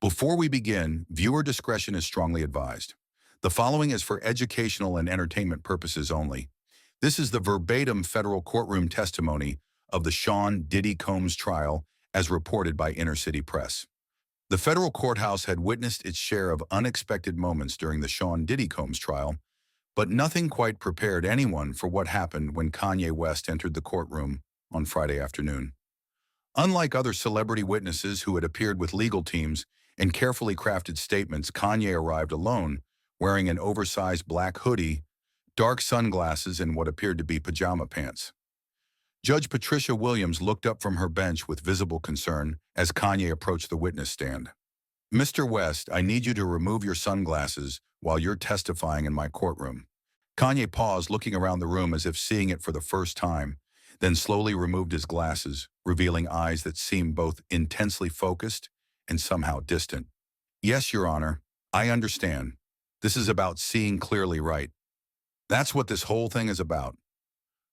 Before we begin, viewer discretion is strongly advised. The following is for educational and entertainment purposes only. This is the verbatim federal courtroom testimony of the Sean Diddy Combs trial as reported by Inner City Press. The federal courthouse had witnessed its share of unexpected moments during the Sean Diddy Combs trial, but nothing quite prepared anyone for what happened when Kanye West entered the courtroom on Friday afternoon. Unlike other celebrity witnesses who had appeared with legal teams and carefully crafted statements, Kanye arrived alone, wearing an oversized black hoodie, dark sunglasses, and what appeared to be pajama pants. Judge Patricia Williams looked up from her bench with visible concern as Kanye approached the witness stand. "Mr. West, I need you to remove your sunglasses while you're testifying in my courtroom." Kanye paused, looking around the room as if seeing it for the first time, then slowly removed his glasses, revealing eyes that seemed both intensely focused and somehow distant. "Yes, Your Honor, I understand. This is about seeing clearly, right? That's what this whole thing is about."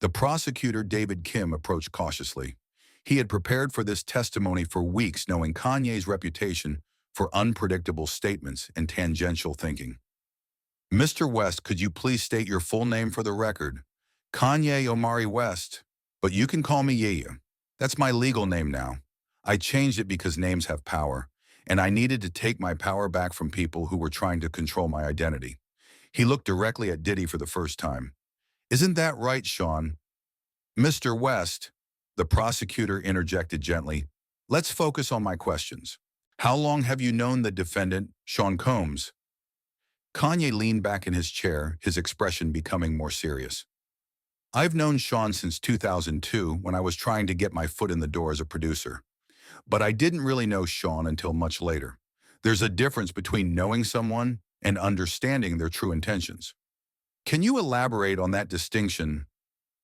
The prosecutor, David Kim, approached cautiously. He had prepared for this testimony for weeks, knowing Kanye's reputation for unpredictable statements and tangential thinking. "Mr. West, could you please state your full name for the record?" "Kanye Omari West, but you can call me Yaya. That's my legal name now. I changed it because names have power, and I needed to take my power back from people who were trying to control my identity." He looked directly at Diddy for the first time. "Isn't that right, Sean?" "Mr. West," the prosecutor interjected gently, "let's focus on my questions. How long have you known the defendant, Sean Combs?" Kanye leaned back in his chair, his expression becoming more serious. "I've known Sean since 2002 when I was trying to get my foot in the door as a producer. But I didn't really know Sean until much later. There's a difference between knowing someone and understanding their true intentions." "Can you elaborate on that distinction?"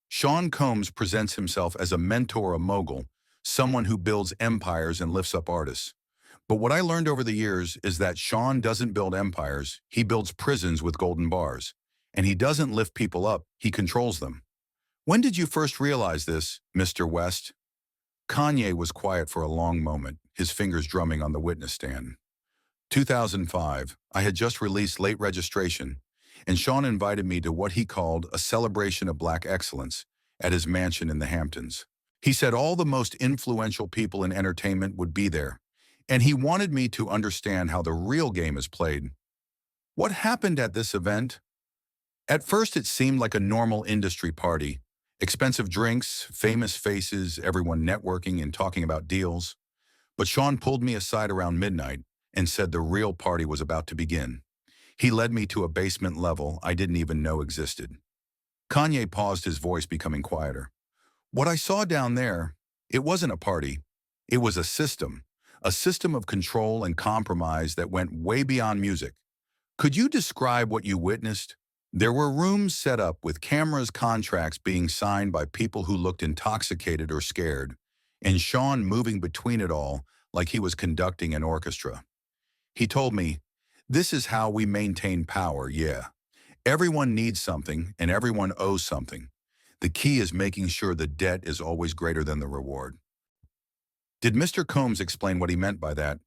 "Sean Combs presents himself as a mentor, a mogul, someone who builds empires and lifts up artists. But what I learned over the years is that Sean doesn't build empires, he builds prisons with golden bars. And he doesn't lift people up, he controls them." "When did you first realize this, Mr. West?" Kanye was quiet for a long moment, his fingers drumming on the witness stand. 2005, I had just released Late Registration, and Sean invited me to what he called a celebration of Black excellence at his mansion in the Hamptons. He said all the most influential people in entertainment would be there, and he wanted me to understand how the real game is played. What happened at this event? At first it seemed like a normal industry party. Expensive drinks, famous faces, everyone networking and talking about deals. But Sean pulled me aside around midnight and said the real party was about to begin. He led me to a basement level I didn't even know existed. Kanye paused, his voice becoming quieter. "What I saw down there, it wasn't a party. It was a system of control and compromise that went way beyond music. Could you describe what you witnessed?" "There were rooms set up with cameras, contracts being signed by people who looked intoxicated or scared, and Sean moving between it all like he was conducting an orchestra. He told me, 'This is how we maintain power, yeah. Everyone needs something and everyone owes something. The key is making sure the debt is always greater than the reward.'" Did Mr. Combs explain what he meant by that?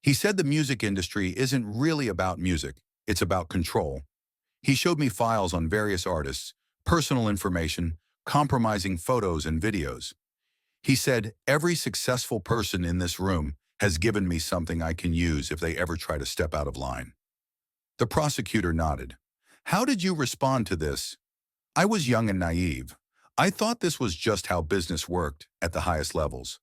"He said the music industry isn't really about music, it's about control. He showed me files on various artists, personal information, compromising photos and videos. He said, 'Every successful person in this room has given me something I can use if they ever try to step out of line.'" The prosecutor nodded. "How did you respond to this?" "I was young and naive. I thought this was just how business worked at the highest levels.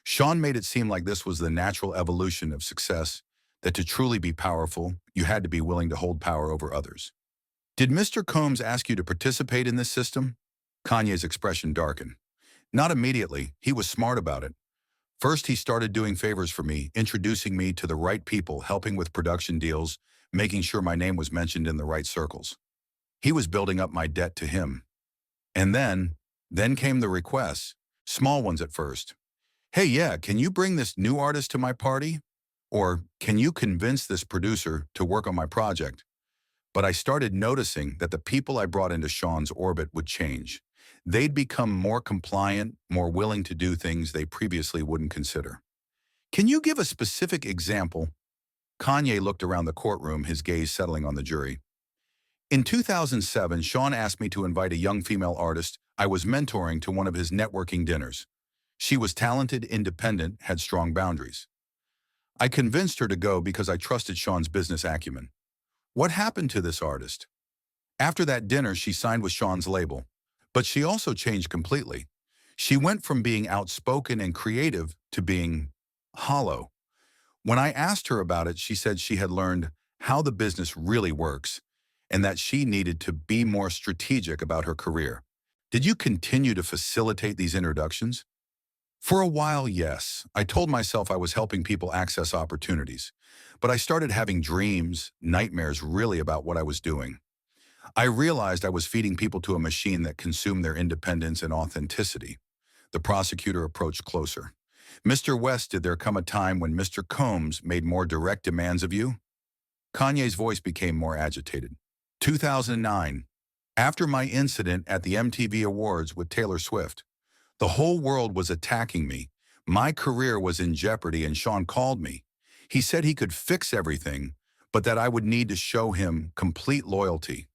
Sean made it seem like this was the natural evolution of success, that to truly be powerful, you had to be willing to hold power over others." "Did Mr. Combs ask you to participate in this system?" Kanye's expression darkened. "Not immediately. He was smart about it. First, he started doing favors for me, introducing me to the right people, helping with production deals, making sure my name was mentioned in the right circles. He was building up my debt to him. And then came the requests, small ones at first. 'Hey, yeah, can you bring this new artist to my party?' Or, 'Can you convince this producer to work on my project?' But I started noticing that the people I brought into Sean's orbit would change. They'd become more compliant, more willing to do things they previously wouldn't consider." "Can you give a specific example?" Kanye looked around the courtroom, his gaze settling on the jury. In 2007, Sean asked me to invite a young female artist I was mentoring to one of his networking dinners. She was talented, independent, had strong boundaries. I convinced her to go because I trusted Sean's business acumen. What happened to this artist? After that dinner, she signed with Sean's label. But she also changed completely. She went from being outspoken and creative to being hollow. When I asked her about it, she said she had learned how the business really works and that she needed to be more strategic about her career. Did you continue to facilitate these introductions? For a while, yes. I told myself I was helping people access opportunities, but I started having dreams, nightmares really about what I was doing. I realized I was feeding people to a machine that consumed their independence and authenticity. The prosecutor approached closer. Mr. West, did there come a time when Mr. Combs made more direct demands of you? Kanye's voice became more agitated. 2009. After my incident at the MTV Awards with Taylor Swift, the whole world was attacking me. My career was in jeopardy and Sean called me. He said he could fix everything, but that I would need to show him complete loyalty.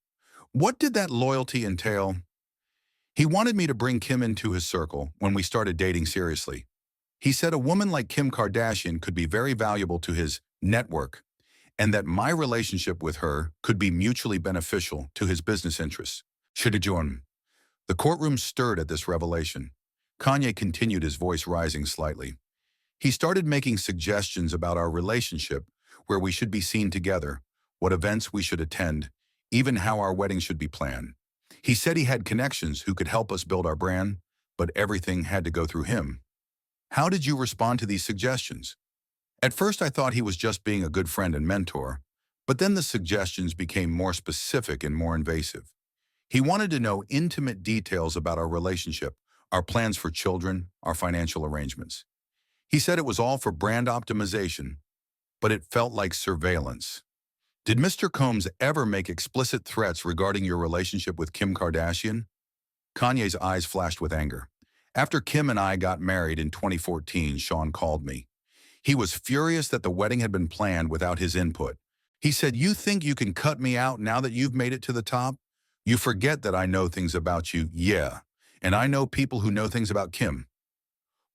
What did that loyalty entail? He wanted me to bring Kim into his circle when we started dating seriously. He said a woman like Kim Kardashian could be very valuable to his network, and that my relationship with her could be mutually beneficial to his business interests. Shidajun. The courtroom stirred at this revelation. Kanye continued, his voice rising slightly. He started making suggestions about our relationship, where we should be seen together, what events we should attend, even how our wedding should be planned. He said he had connections who could help us build our brand, but everything had to go through him. How did you respond to these suggestions? At first, I thought he was just being a good friend and mentor, but then the suggestions became more specific and more invasive. He wanted to know intimate details about our relationship, our plans for children, our financial arrangements. He said it was all for brand optimization, but it felt like surveillance. Did Mr. Combs ever make explicit threats regarding your relationship with Kim Kardashian? Kanye's eyes flashed with anger. After Kim and I got married in 2014, Sean called me. He was furious that the wedding had been planned without his input. He said, "You think you can cut me out now that you've made it to the top? You forget that I know things about you, yeah, and I know people who know things about Kim."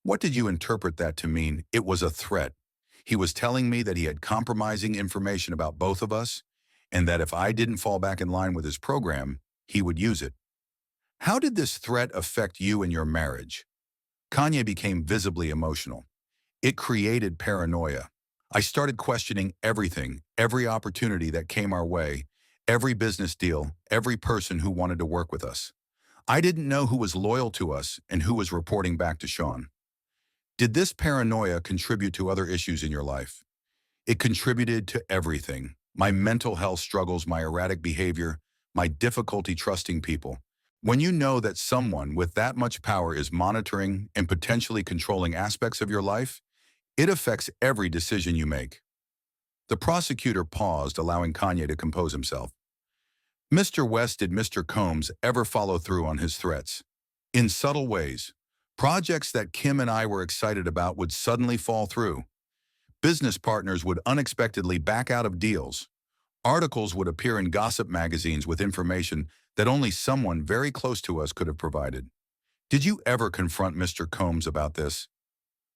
What did you interpret that to mean? It was a threat. He was telling me that he had compromising information about both of us, and that if I didn't fall back in line with his program, he would use it. How did this threat affect you and your marriage? Kanye became visibly emotional. It created paranoia. I started questioning everything, every opportunity that came our way, every business deal, every person who wanted to work with us. I didn't know who was loyal to us and who was reporting back to Sean. Did this paranoia contribute to other issues in your life? It contributed to everything. My mental health struggles, my erratic behavior, my difficulty trusting people. When you know that someone with that much power is monitoring and potentially controlling aspects of your life, it affects every decision you make. The prosecutor paused, allowing Kanye to compose himself. Mr. West, did Mr. Combs ever follow through on his threats? In subtle ways. Projects that Kim and I were excited about would suddenly fall through. Business partners would unexpectedly back out of deals. Articles would appear in gossip magazines with information that only someone very close to us could have provided. Did you ever confront Mr. Combs about this?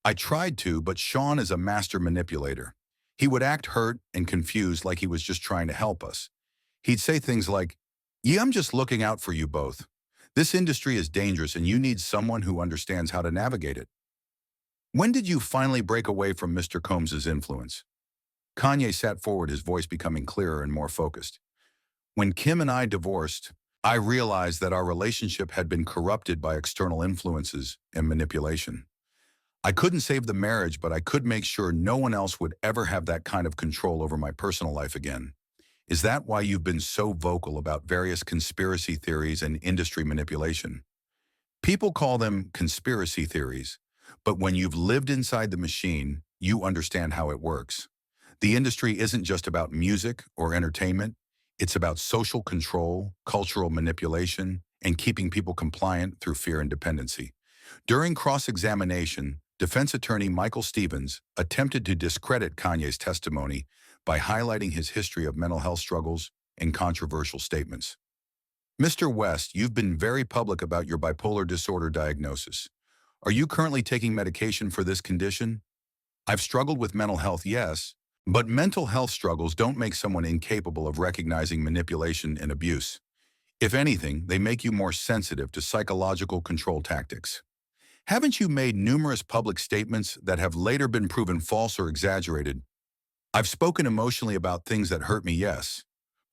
I tried to, but Sean is a master manipulator. He would act hurt and confused, like he was just trying to help us. He'd say things like, "Yeah, I'm just looking out for you both. This industry is dangerous and you need someone who understands how to navigate it." When did you finally break away from Mr. Combs' influence? Kanye sat forward, his voice becoming clearer and more focused. When Kim and I divorced, I realized that our relationship had been corrupted by external influences and manipulation. I couldn't save the marriage, but I could make sure no one else would ever have that kind of control over my personal life again. Is that why you've been so vocal about various conspiracy theories and industry manipulation? People call them conspiracy theories, but when you've lived inside the machine, you understand how it works. The industry isn't just about music or entertainment. It's about social control, cultural manipulation, and keeping people compliant through fear and dependency. During cross-examination, defense attorney Michael Stevens attempted to discredit Kanye's testimony by highlighting his history of mental health struggles and controversial statements. Mr. West, you've been very public about your bipolar disorder diagnosis. Are you currently taking medication for this condition? I've struggled with mental health, yes, but mental health struggles don't make someone incapable of recognizing manipulation and abuse. If anything, they make you more sensitive to psychological control tactics. Haven't you made numerous public statements that have later been proven false or exaggerated? I've spoken emotionally about things that hurt me, yes,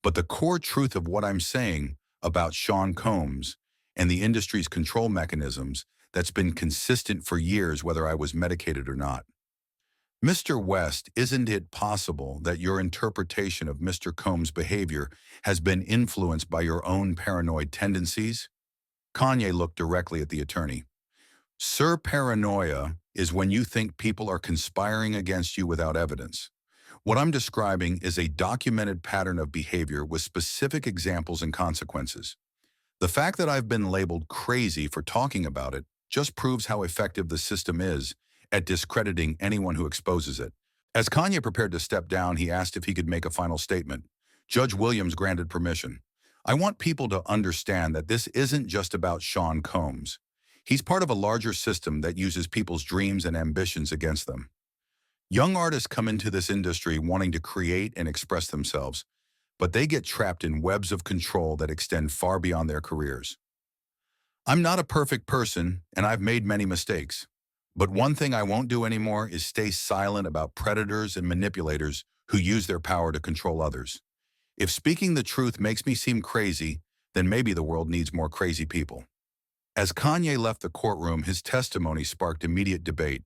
but the core truth of what I'm saying about Sean Combs and the industry's control mechanisms that's been consistent for years whether I was medicated or not. Mr. West, isn't it possible that your interpretation of Mr. Combs' behavior has been influenced by your own paranoid tendencies? Kanye looked directly at the attorney. Sir, paranoia is when you think people are conspiring against you without evidence. What I'm describing is a documented pattern of behavior with specific examples and consequences. The fact that I've been labeled crazy for talking about it just proves how effective the system is at discrediting anyone who exposes it. As Kanye prepared to step down, he asked if he could make a final statement. Judge Williams granted permission. I want people to understand that this isn't just about Sean Combs. He's part of a larger system that uses people's dreams and ambitions against them. Young artists come into this industry wanting to create and express themselves, but they get trapped in webs of control that extend far beyond their careers. I'm not a perfect person, and I've made many mistakes. But one thing I won't do anymore is stay silent about predators and manipulators who use their power to control others. If speaking the truth makes me seem crazy, then maybe the world needs more crazy people. As Kanye left the courtroom, his testimony sparked immediate debate.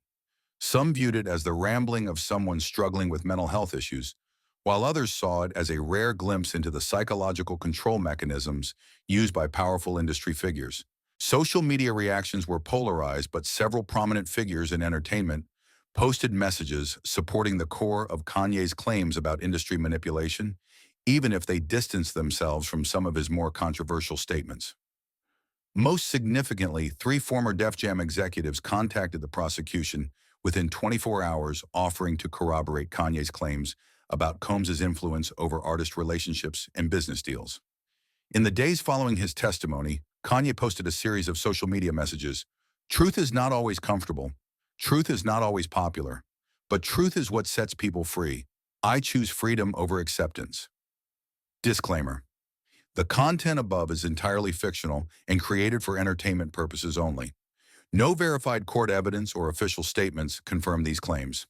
Some viewed it as the rambling of someone struggling with mental health issues, while others saw it as a rare glimpse into the psychological control mechanisms used by powerful industry figures. Social media reactions were polarized, but several prominent figures in entertainment posted messages supporting the core of Kanye's claims about industry manipulation, even if they distanced themselves from some of his more controversial statements. Most significantly, 3 former Def Jam executives contacted the prosecution within 24 hours offering to corroborate Kanye's claims about Combs' influence over artist relationships and business deals. In the days following his testimony, Kanye posted a series of social media messages. Truth is not always comfortable. Truth is not always popular. But truth is what sets people free. I choose freedom over acceptance. Disclaimer. The content above is entirely fictional and created for entertainment purposes only. No verified court evidence or official statements confirm these claims.